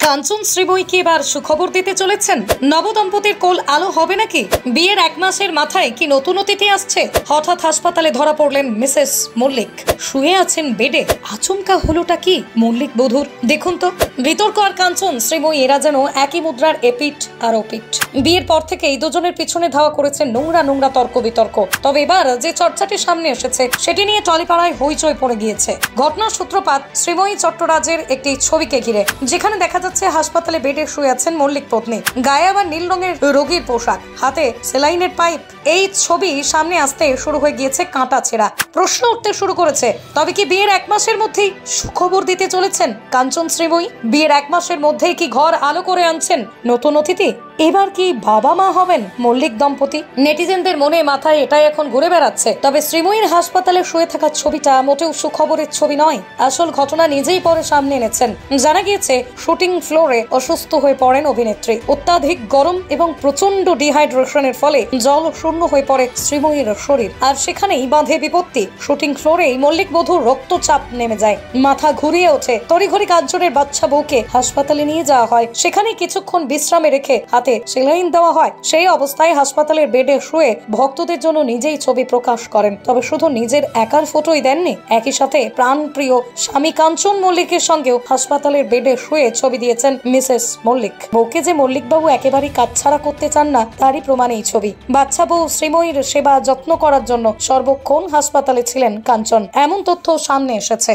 কাঞ্চন শ্রীময়ীকে এবার সুখবর দিতে চলেছেন। নবদম্পতির কোল আলো হবে নাকি? বিয়ের 1 মাসের মাথায় কি নতুন অতিথি আসছে? হঠাৎ হাসপাতালে ধরা পড়লেন মিসেস মল্লিক। শুয়ে আছেন বেডে। আচমকা হলোটা কি মল্লিক বধূর? দেখুন তো। বিতর্ক আর কাঞ্চন শ্রীময়ী এরা যেন একই মুদ্রার এপিঠ আর ওপিঠ। বিয়ের পর থেকেই দুজনের পিছনে ধাওয়া করেছেন নোংরা নোংরা তর্ক বিতর্ক। তবে এবার যে চর্চাটি সামনে এসেছে সেটি নিয়ে টলিপাড়ায় হইচই পড়ে গিয়েছে। ঘটনার সূত্রপাত শ্রীময়ী চট্টরাজের একটি ছবিকে ঘিরে, যেখানে দেখা যাচ্ছে হাসপাতালে বেডে শুয়ে আছেন মল্লিক পত্নী। গায়ে আবার নীল রঙের রোগীর পোশাক, হাতে সেলাইনের পাইপ। এই ছবি সামনে আসতে শুরু হয়ে গিয়েছে কাঁটা ছেঁড়া। প্রশ্ন উঠতে শুরু করেছে, তবে কি বিয়ের 1 মাসের মধ্যেই সুখবর দিতে চলেছেন কাঞ্চন শ্রীময়ী? বিয়ের 1 মাসের মধ্যেই কি ঘর আলো করে আনছেন নতুন অতিথি? এবার কি বাবা মা হবেন মল্লিক দম্পতি? নেটিজেনদের মনে মাথায় এটাই এখন ঘুরে বেড়াচ্ছে। তবে শ্রীময়ীর হাসপাতালে শুয়ে থাকার ছবিটা মোটেও সুখবরের ছবি নয়। আসল ঘটনা নিজেই পরে সামনে এনেছেন। জানা গিয়েছে শুটিং ফ্লোরে অসুস্থ হয়ে পড়েন অভিনেত্রী। অত্যাধিক গরম এবং প্রচন্ড ডিহাইড্রেশনের ফলে জল শূন্য হয়ে পড়ে শ্রীময়ীর শরীর, আর সেখানেই বাঁধে বিপত্তি। শুটিং ফ্লোরেই মল্লিক বধূর রক্তচাপ নেমে যায়, মাথা ঘুরিয়ে ওঠে। তড়িঘড়ি কাঞ্চনের বাচ্চা বউকে হাসপাতালে নিয়ে যাওয়া হয়। সেখানে কিছুক্ষণ বিশ্রামে রেখে হাতে সেলাইন দেওয়া হয়। সেই অবস্থায় হাসপাতালের বেডে শুয়ে ভক্তদের জন্য নিজেই ছবি প্রকাশ করেন। তবে শুধু নিজের একার ফটোই দেননি, একই সাথে প্রাণপ্রিয় স্বামী কাঞ্চন মল্লিকের সঙ্গেও হাসপাতালের বেডে শুয়ে ছবি দিয়েছেন মিসেস মল্লিক। বউকে যে মল্লিক বাবু একেবারেই কাছছাড়া করতে চান না, তারই প্রমাণ এই ছবি। বাচ্চা বউ শ্রীময়ীর সেবা যত্ন করার জন্য সর্বক্ষণ হাসপাতালে ছিলেন কাঞ্চন, এমন তথ্য সামনে এসেছে।